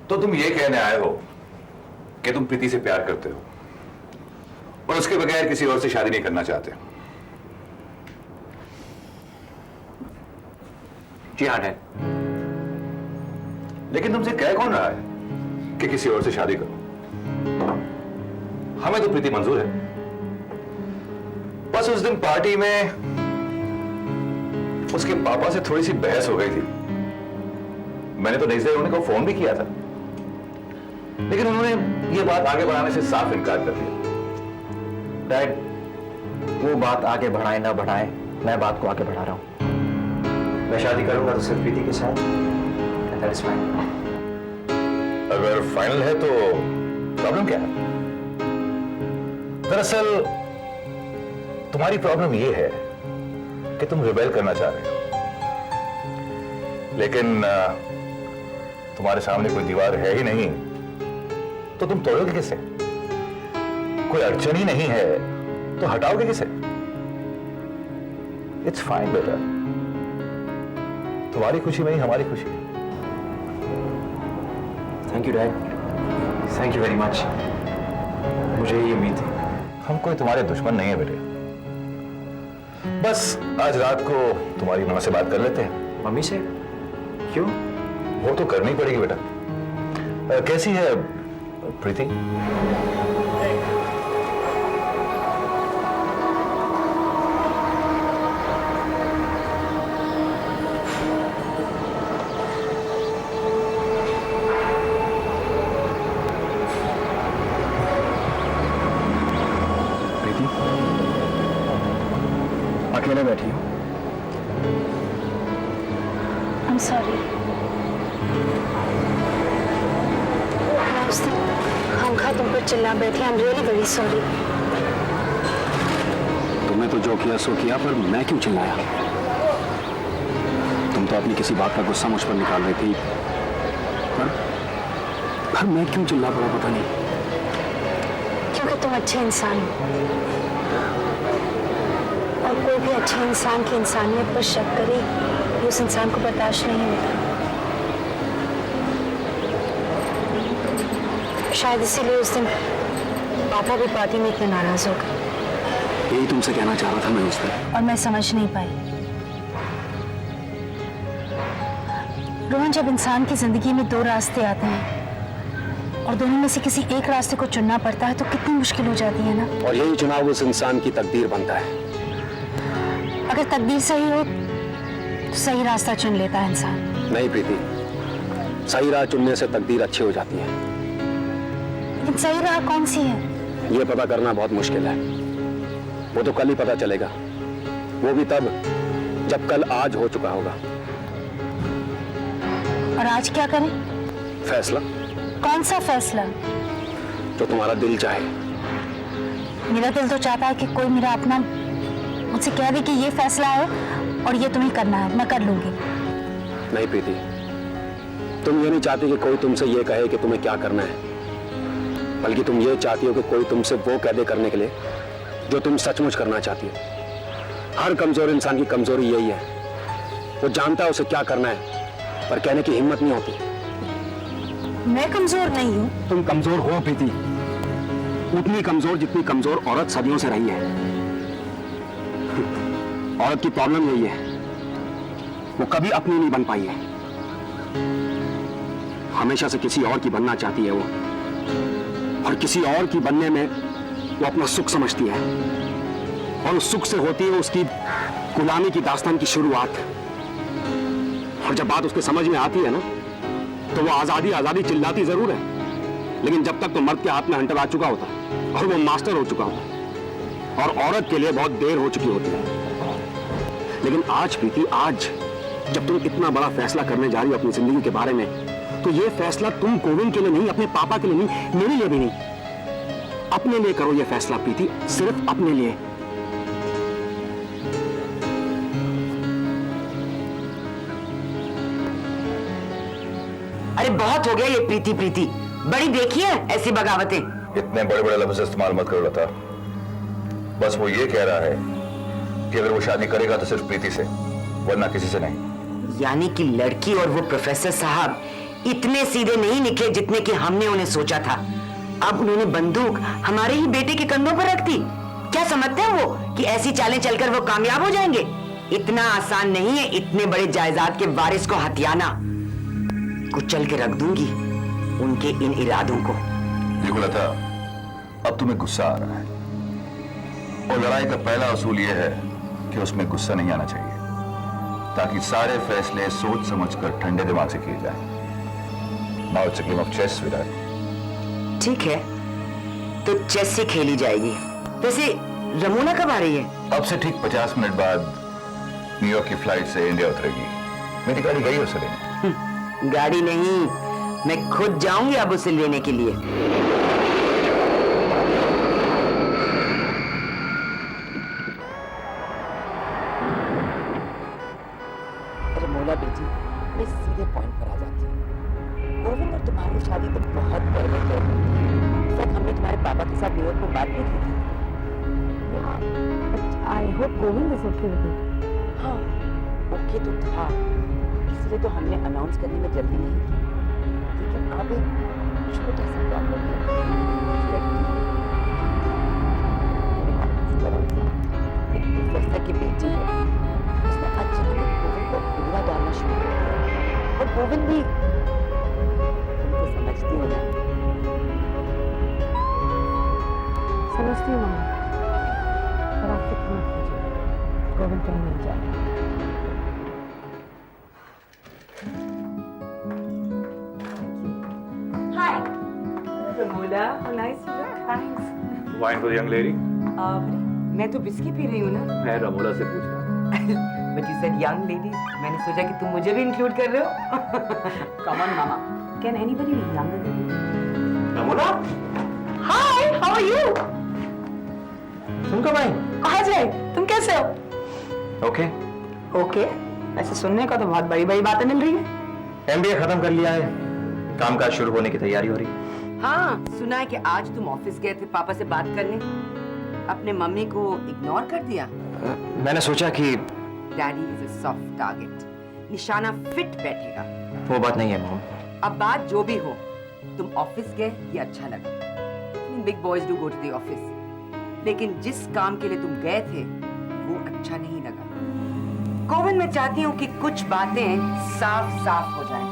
तो तुम ये कहने आए हो कि तुम प्रीति से प्यार करते हो और उसके बगैर किसी और से शादी नहीं करना चाहते? जी हाँ डैड। लेकिन तुमसे कह कौन रहा है कि किसी और से शादी करो? हमें तो प्रीति मंजूर है। बस उस दिन पार्टी में उसके पापा से थोड़ी सी बहस हो गई थी। मैंने तो नहीं उन्हें को फोन भी किया था, लेकिन उन्होंने ये बात आगे बढ़ाने से साफ इनकार कर दिया। डैड, वो बात आगे बढ़ाए ना बढ़ाए, मैं बात को आगे बढ़ा रहा हूं। मैं शादी करूंगा तो सिर्फ प्रीति के साथ, and that is fine. अगर फाइनल है तो प्रॉब्लम क्या है? दरअसल तुम्हारी प्रॉब्लम ये है कि तुम रिबेल करना चाह रहे हो, लेकिन तुम्हारे सामने कोई दीवार है ही नहीं, तो तुम तोड़ोगे किसे? कोई अड़चन ही नहीं है तो हटाओगे किसे? इट्स फाइन बेटा, तुम्हारी खुशी में ही हमारी खुशी है। Thank you dad, thank you very much. मुझे ये उम्मीद थी। हम कोई तुम्हारे दुश्मन नहीं है बेटे। बस आज रात को तुम्हारी मां से बात कर लेते हैं। मम्मी से? क्यों? वो तो करनी पड़ेगी बेटा। कैसी है प्रीति? प्रीति अकेले बैठी हो? I'm sorry. मैं उस दिन खामखा तुम पर चिल्ला बैठी। I'm really very sorry. तुमने तो जो किया सो किया, पर मैं क्यों चिल्लाया? तुम तो अपनी किसी बात का गुस्सा मुझ पर निकाल रही थी, पर मैं क्यों चिल्ला पड़ा पता नहीं। क्योंकि तुम अच्छे इंसान हो, और कोई भी अच्छे इंसान की इंसानियत पर शक करे ये उस इंसान को बर्दाश्त नहीं होता। शायद इसीलिए उस दिन पापा भी पार्टी में इतने नाराज हो गए। यही तुमसे कहना चाह रहा था मैं उस दिन। और मैं समझ नहीं पाई। रोहन, जब इंसान की जिंदगी में दो रास्ते आते हैं और दोनों में से किसी एक रास्ते को चुनना पड़ता है तो कितनी मुश्किल हो जाती है ना। और यही चुनाव उस इंसान की तकदीर बनता है। अगर तकदीर सही हो तो सही रास्ता चुन लेता है इंसान। नहीं प्रीति, सही राह चुनने से तकदीर अच्छी हो जाती है। लेकिन सही राह कौन सी है? ये पता करना बहुत मुश्किल है। वो तो कल ही पता चलेगा, वो भी तब जब कल आज हो चुका होगा। और आज क्या करें? फैसला। कौन सा फैसला? जो तुम्हारा दिल चाहे। मेरा दिल तो चाहता है कि कोई मेरा अपना मुझसे कह दे कि ये फैसला है और ये तुम्हें करना है, मैं कर लूंगी। नहीं प्रीति, तुम ये नहीं चाहती कि कोई तुमसे ये कहे कि तुम्हें क्या करना है, बल्कि तुम ये चाहती हो कि कोई तुमसे वो कह दे करने के लिए जो तुम सचमुच करना चाहती हो। हर कमजोर इंसान की कमजोरी यही है, वो जानता है उसे क्या करना है, पर कहने की हिम्मत नहीं होती। मैं कमजोर नहीं हूँ। तुम कमजोर हो प्रीति, उतनी कमजोर जितनी कमजोर औरत सदियों से रही है। औरत की प्रॉब्लम यही है, वो कभी अपनी नहीं बन पाई है। हमेशा से किसी और की बनना चाहती है वो, और किसी और की बनने में वो अपना सुख समझती है, और उस सुख से होती है उसकी गुलामी की दास्तान की शुरुआत। और जब बात उसके समझ में आती है ना, तो वो आजादी आजादी चिल्लाती जरूर है, लेकिन जब तक तो मर्द के हाथ में हंटर आ चुका होता है और वो मास्टर हो चुका होता है, और औरत के लिए बहुत देर हो चुकी होती है। लेकिन आज प्रीति, आज जब तुम इतना बड़ा फैसला करने जा रही हो अपनी जिंदगी के बारे में, तो ये फैसला तुम गोविंद के लिए नहीं, अपने पापा के लिए नहीं, मेरे लिए भी नहीं, अपने लिए करो ये फैसला प्रीति, सिर्फ अपने लिए। अरे बहुत हो गया ये प्रीति प्रीति, बड़ी देखी है ऐसी बगावतें। इतने बड़े बड़े लफ्ज इस्तेमाल मत करो लता। बस वो ये कह रहा है कि अगर वो शादी करेगा तो सिर्फ प्रीति से, वरना किसी से नहीं। यानी कि लड़की और वो प्रोफेसर साहब इतने सीधे नहीं निकले जितने कि हमने उन्हें सोचा था। अब उन्होंने बंदूक हमारे ही बेटे के कंधों पर रख दी। क्या समझते हैं वो कि ऐसी चालें चलकर वो कामयाब हो जाएंगे? इतना आसान नहीं है इतने बड़े जायदाद के वारिस को हथियाना। कुचल के रख दूंगी उनके इन इरादों को। देखो लता, अब तुम्हें गुस्सा आ रहा है और लड़ाई का पहला असूल यह है कि उसमें गुस्सा नहीं आना चाहिए, ताकि सारे फैसले सोच समझकर ठंडे दिमाग से किए जाएं। Now it's a game of chess, sweetheart. ठीक है, तो चेस ही खेली जाएगी। वैसे रमोना कब आ रही है? अब से ठीक 50 मिनट बाद न्यूयॉर्क की फ्लाइट से इंडिया उतरेगी। मेरी गाड़ी गई उसे लेने। गाड़ी नहीं, मैं खुद जाऊंगी अब उसे लेने के लिए। रमोला बेटी, मैं सीधे पॉइंट पर आ जाती हूँ। गोविंद और तुम्हारी शादी तो बहुत पहले तय हुई थी। सच हमने तुम्हारे पापा के साथ न्यूयॉर्क में बात भी की थी। I hope Govind is okay with it. हाँ, ओके तो था, इसलिए तो हमने अनाउंस करने में जल्दी नहीं की। लेकिन अब एक छोटा सा प्रॉब्लम है। एक प्रोफेसर की बेटी है, उसने अचानक गोविंद को बुरा डालना शुरू कर दिया। और गोविंद भी, तुम तो समझती हो ना। समझती हूँ मम्मा, पर आप फिक्र मत कीजिए, गोविंद कहीं नहीं जाएगा। Hi, Ramola, how nice you look. Thanks. Wine for the young lady? मैं तो बिस्की पी रही हूँ ना। मैं रमोला से पूछ रहा हूँ। But you said young ladies. मैंने सोचा कि तुम मुझे भी इंक्लूड कर रहे हो। Come on, Mama. Can anybody be younger than you? Ramola, Hi, how are you? तुम कब आई? आ जाए, तुम कैसे हो? ओके, ओके, ऐसे सुनने का तो बहुत बड़ी बड़ी बातें मिल रही है। एमबीए खत्म कर लिया है, कामकाज शुरू होने की तैयारी हो रही है। हाँ, सुना है कि आज तुम ऑफिस गए थे पापा से बात करने, अपने मम्मी को इग्नोर कर दिया। मैंने सोचा कि daddy is a soft target, निशाना फिट बैठेगा। वो बात नहीं है मॉम। अब बात जो भी हो, तुम ऑफिस गए ये अच्छा लगा। Big boys do go to the office, लेकिन जिस काम के लिए तुम गए थे वो अच्छा नहीं लगा। गोविंद, मैं चाहती हूँ कि कुछ बातें साफ साफ हो जाएं।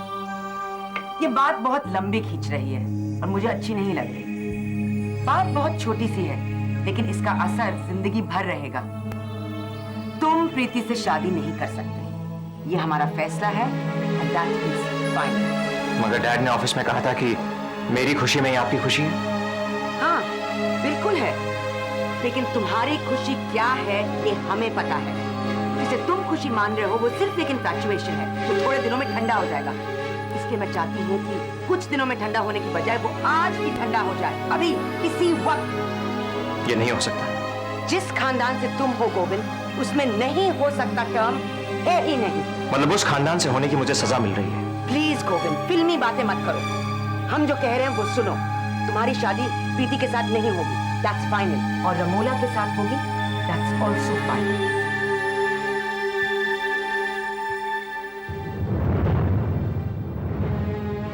ये बात बहुत लंबी खींच रही है और मुझे अच्छी नहीं लग रही। बात बहुत छोटी सी है, लेकिन इसका असर जिंदगी भर रहेगा। तुम प्रीति से शादी नहीं कर सकते, ये हमारा फैसला है and that is final। मगर डैड ने ऑफिस में कहा था कि मेरी खुशी में ही आपकी खुशी है। हाँ, बिल्कुल है, लेकिन तुम्हारी खुशी क्या है ये हमें पता है। जिसे तुम खुशी मान रहे हो वो सिर्फ एक इन्फैक्चुएशन है, जो थोड़े दिनों में ठंडा हो जाएगा। इसलिए मैं चाहती हूँ कि कुछ दिनों में ठंडा होने की बजाय वो आज ही ठंडा हो जाए, अभी इसी वक्त। ये नहीं हो सकता। जिस खानदान से तुम हो गोविंद, उसमें नहीं हो सकता टर्म है ही नहीं। मतलब उस खानदान से होने की मुझे सजा मिल रही है। प्लीज गोविंद, फिल्मी बातें मत करो। हम जो कह रहे हैं वो सुनो। तुम्हारी शादी प्रीति के साथ नहीं होगी, that's final, और रमोला के साथ होगी, that's also final।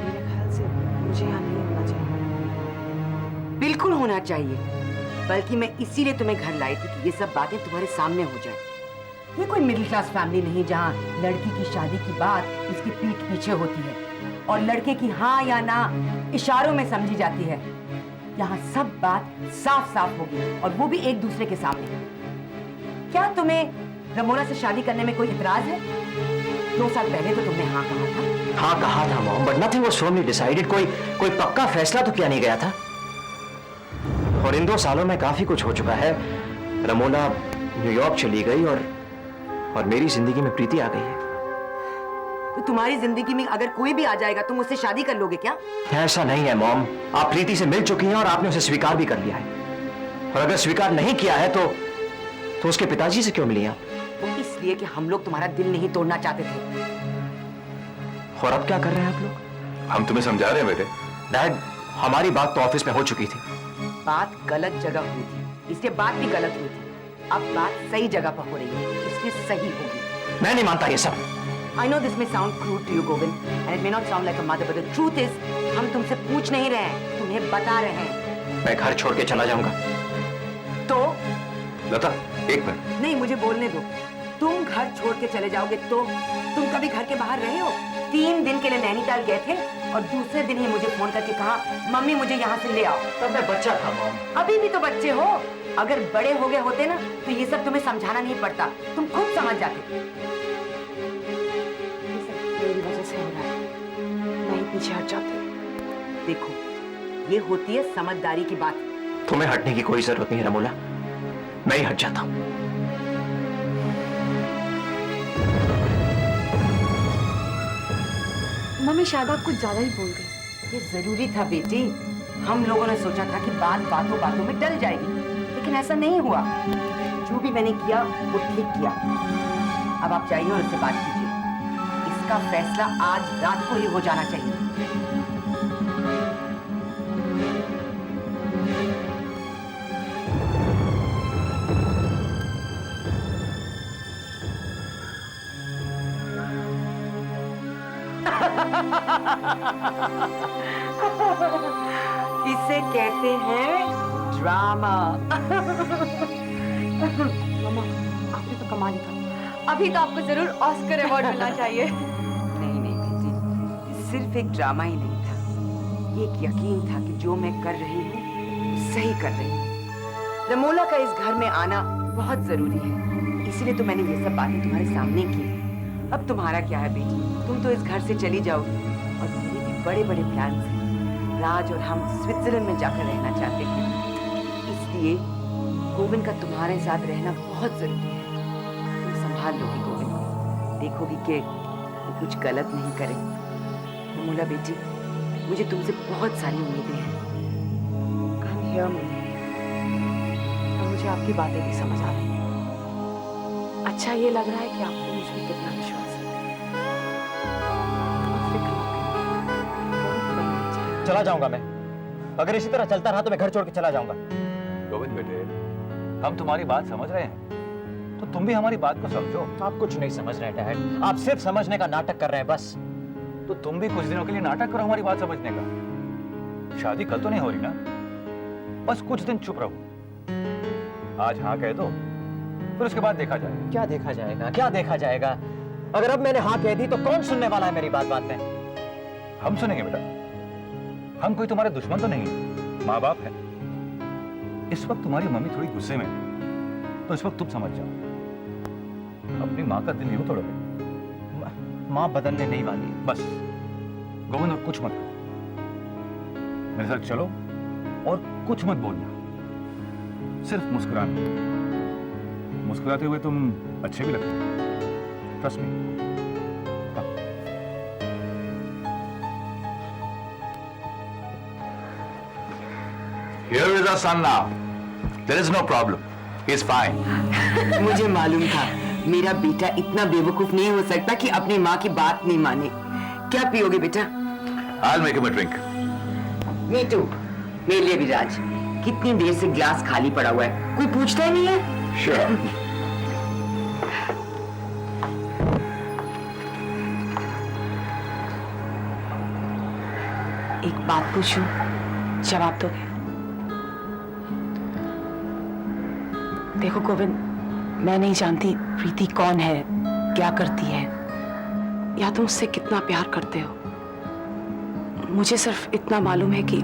मेरे ख्याल से मुझे यहाँ नहीं होना चाहिए। बिल्कुल होना चाहिए, बल्कि मैं इसीलिए तुम्हें घर लाई थी कि ये सब बातें तुम्हारे सामने हो जाए। ये कोई मिडिल क्लास फैमिली नहीं जहाँ लड़की की शादी की बात उसकी पीठ पीछे होती है और लड़के की हाँ या ना इशारों में समझी जाती है। यहाँ सब बात साफ साफ होगी, और वो भी एक दूसरे के सामने। क्या तुम्हें रमोला से शादी करने में कोई इतराज है? 2 साल पहले तो तुमने हाँ कहा था। हाँ कहा था mom, but nothing was firmly decided. कोई पक्का फैसला तो किया नहीं गया था। और इन 2 सालों में काफी कुछ हो चुका है। रमोला न्यूयॉर्क चली गई और मेरी जिंदगी में प्रीति आ गई है। तो तुम्हारी जिंदगी में अगर कोई भी आ जाएगा तुम उससे शादी कर लोगे क्या? ऐसा नहीं है मॉम, आप प्रीति से मिल चुकी हैं और आपने उसे स्वीकार भी कर लिया है। और अगर स्वीकार नहीं किया है तो उसके पिताजी से क्यों मिली आप? वो इसलिए कि हम लोग तुम्हारा दिल नहीं तोड़ना चाहते थे। और अब क्या कर रहे हैं आप लोग? हम तुम्हें समझा रहे हैं बेटे। डैड, हमारी बात तो ऑफिस में हो चुकी थी। बात गलत जगह हुई थी, इसलिए बात भी गलत हुई थी। अब बात सही जगह पर हो रही है, इसलिए सही होगी। मैं नहीं मानता ये सब। I know this may sound crude to you, Govind, and it may not sound like a mother, but the truth is, हम तुमसे पूछ नहीं रहे हैं, तुम्हें बता रहे हैं। मैं घर छोड़ के चला जाऊंगा। तो? लता, एक मिनट। नहीं, मुझे बोलने दो। तुम घर छोड़ के चले जाओगे तो? तुम कभी घर के बाहर रहे हो? 3 दिन के लिए नैनीताल गए थे और दूसरे दिन ही मुझे फोन करके कहा, मम्मी मुझे यहाँ से ले आओ। तब मैं बच्चा था मॉम। अभी भी तो बच्चे हो। अगर बड़े हो गए होते ना, तो ये सब तुम्हें समझाना नहीं पड़ता, तुम खुद समझ जाते। ये सब मेरी वजह से हो रहा है, मैं ही पीछे हट जाती हूँ। देखो, ये होती है समझदारी की बात। तुम्हें हटने की कोई जरूरत नहीं है रमोला, मैं ही हट जाता हूँ। मम्मी शायद आप कुछ ज्यादा ही बोल गई। ये जरूरी था बेटी। हम लोगों ने सोचा था कि बात बातों बातों में टल जाएगी, लेकिन ऐसा नहीं हुआ। जो भी मैंने किया वो ठीक किया। अब आप जाइए और उससे बात कीजिए। इसका फैसला आज रात को ही हो जाना चाहिए। इसे कहते हैं ड्रामा। मामा, आपने तो कमाल ही कर। अभी तो आपको जरूर ऑस्कर अवार्ड मिलना चाहिए। नहीं नहीं बेटी, सिर्फ एक ड्रामा ही नहीं था, ये एक यकीन था कि जो मैं कर रही हूँ सही कर रही हूँ। रमोला का इस घर में आना बहुत जरूरी है, इसीलिए तो मैंने ये सब बातें तुम्हारे सामने की। अब तुम्हारा क्या है बेटी, तुम तो इस घर से चली जाओगी और मेरे भी बड़े बड़े प्लान हैं। राज और हम स्विट्जरलैंड में जाकर रहना चाहते हैं, इसलिए गोविंद का तुम्हारे साथ रहना बहुत जरूरी है। तुम संभाल लोगी गोविंद को, देखोगी कि वो कुछ गलत नहीं करे। रमोला बेटी, मुझे तुमसे बहुत सारी उम्मीदें हैं। Come here, mummy. और मुझे आपकी बातें भी समझ आ रही हैं। अच्छा ये लग रहा है कि आपको मुझ पर कितना विश्वास है। फिक्र मत करिए। चला जाऊंगा मैं। अगर इसी तरह चलता रहा तो मैं घर छोड़ के चला जाऊंगा। गोविंद बेटे, हम तुम्हारी बात समझ रहे हैं, तो तुम भी हमारी बात को समझो। आप कुछ नहीं समझ रहे डैड, आप सिर्फ समझने का नाटक कर रहे हैं बस। तो तुम भी कुछ दिनों के लिए नाटक करो हमारी बात समझने का। शादी कल तो नहीं हो रही ना, बस कुछ दिन चुप रहो। आज हाँ कह दो, फिर उसके बाद देखा जाएगा। क्या देखा जाएगा, क्या देखा जाएगा? अगर अब मैंने हाँ कह दी तो कौन सुनने वाला है मेरी बात में? हम सुनेंगे बेटा, हम कोई तुम्हारे दुश्मन तो नहीं, माँ बाप है। इस वक्त तुम्हारी मम्मी थोड़ी गुस्से में है, तो इस वक्त तुम समझ जाओ। अपनी माँ का दिल यूं तोड़ोगे? माँ बदलने नहीं वाली है। बस गोविंद, और कुछ मत करो, मेरे साथ चलो और कुछ मत बोलना, सिर्फ मुस्कुराना। मुस्कुराते हुए तुम अच्छे भी लगते हो, trust me. Here is our son now. There is no problem. He is fine. मुझे मालूम था मेरा बेटा इतना बेवकूफ नहीं हो सकता कि अपनी माँ की बात नहीं माने। क्या पियोगे बेटा? I'll make him a drink. Me too, मेरे लिए भी राज। कितनी देर से ग्लास खाली पड़ा हुआ है, कोई पूछता ही नहीं है। Sure. एक बात पूछूं, जवाब दोगे? देखो गोविंद, मैं नहीं जानती प्रीति कौन है, क्या करती है, या तुम उससे कितना प्यार करते हो। मुझे सिर्फ इतना मालूम है कि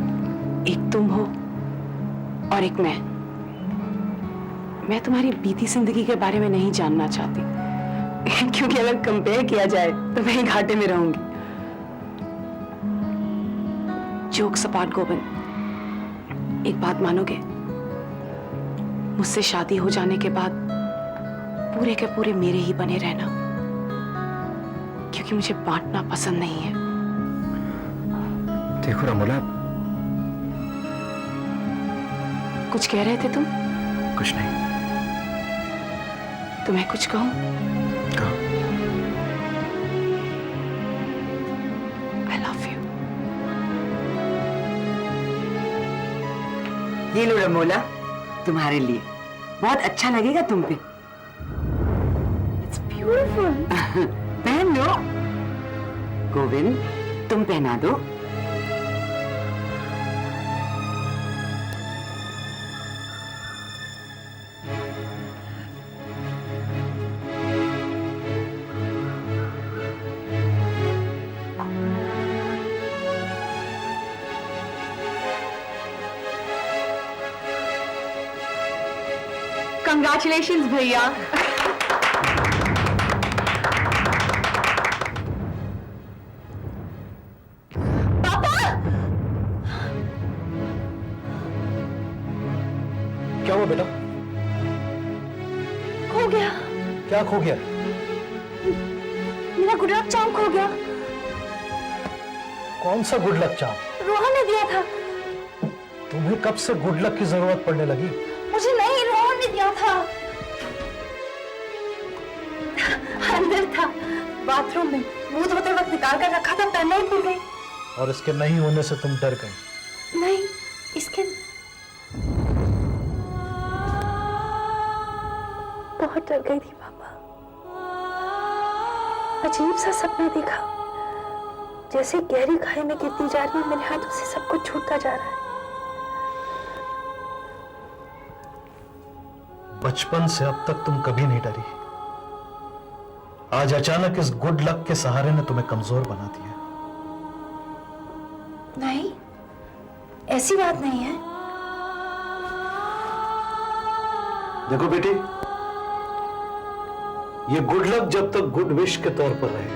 एक तुम हो और एक मैं तुम्हारी बीती जिंदगी के बारे में नहीं जानना चाहती क्योंकि अगर कंपेयर किया जाए तो मैं ही घाटे में रहूंगी। जोक्स अपार्ट गोविंद, एक बात मानोगे? मुझसे शादी हो जाने के बाद पूरे के पूरे मेरे ही बने रहना, क्योंकि मुझे बांटना पसंद नहीं है। देखो रमोला, कुछ कह रहे थे तुम? कुछ नहीं। तुम्हें कुछ कहूं? कहो। I love you. ये लो रमोला, तुम्हारे लिए। बहुत अच्छा लगेगा तुम पे। It's beautiful. पहन लो गोविंद, तुम पहना दो। कंग्रेचुलेशंस भैया। क्या हुआ बेटा? खो गया, क्या खो गया? मेरा गुलाब जाम खो गया। कौन सा गुड लक चाम? रोहन ने दिया था। तुम्हें कब से गुड लक की जरूरत पड़ने लगी? मुझे नहीं, रोहन ने दिया था। अंदर था, बाथरूम में, मुंह धोते वक्त निकाल कर रखा था, पहनना ही भूल गई। और इसके नहीं होने से तुम डर गई? नहीं, इसके बहुत डर गई थी पापा। अजीब सा सपना देखा, जैसे गहरी खाई में गिरती जा रही है, मेरे हाथों से सब कुछ छूटता जा रहा है। बचपन से अब तक तुम कभी नहीं डरी। आज अचानक इस गुड लक के सहारे ने तुम्हें कमजोर बना दिया। नहीं, ऐसी बात नहीं है। देखो बेटी, ये गुड लक जब तक गुड विश के तौर पर रहे,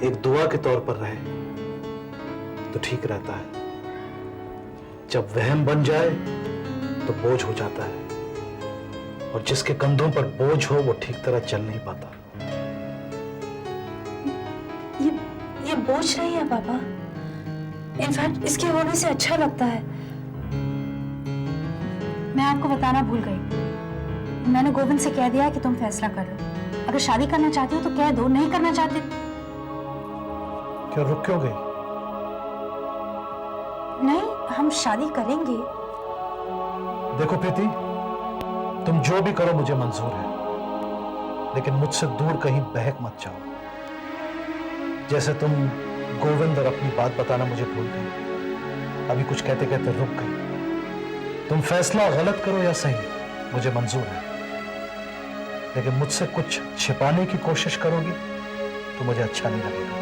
एक दुआ के तौर पर रहे, तो ठीक रहता है। जब वहम बन जाए तो बोझ हो जाता है, और जिसके कंधों पर बोझ हो वो ठीक तरह चल नहीं पाता। ये बोझ नहीं है पापा। इनफैक्ट इसके होने से अच्छा लगता है। मैं आपको बताना भूल गई। मैंने गोविंद से कह दिया कि तुम फैसला कर लो। अगर शादी करना चाहते हो तो कह दो, नहीं करना चाहते। क्यों रुक क्यों गई? नहीं, हम शादी करेंगे। देखो प्रीति, तुम जो भी करो मुझे मंजूर है, लेकिन मुझसे दूर कहीं बहक मत जाओ। जैसे तुम गोविंद और अपनी बात बताना मुझे भूल गई, अभी कुछ कहते कहते रुक गई। तुम फैसला गलत करो या सही, मुझे मंजूर है, लेकिन मुझसे कुछ छिपाने की कोशिश करोगी तो मुझे अच्छा नहीं लगेगा।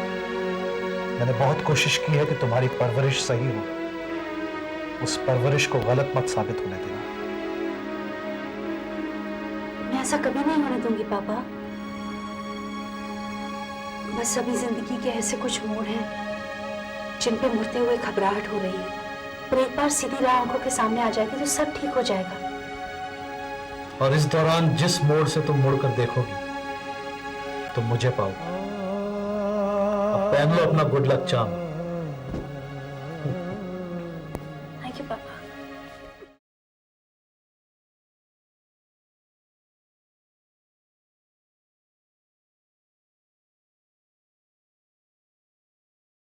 मैंने बहुत कोशिश की है कि तुम्हारी परवरिश सही हो, उस परवरिश को गलत मत साबित होने देना। मैं ऐसा कभी नहीं होने दूंगी पापा। बस अभी जिंदगी के ऐसे कुछ मोड़ हैं जिन पे मुड़ते हुए घबराहट हो रही है, पर एक बार सीधी राह आंखों के सामने आ जाएगी तो सब ठीक हो जाएगा। और इस दौरान जिस मोड़ से तुम मुड़कर देखोगी तुम मुझे पाओगे। अब पहन लो अपना गुड लक चार्म।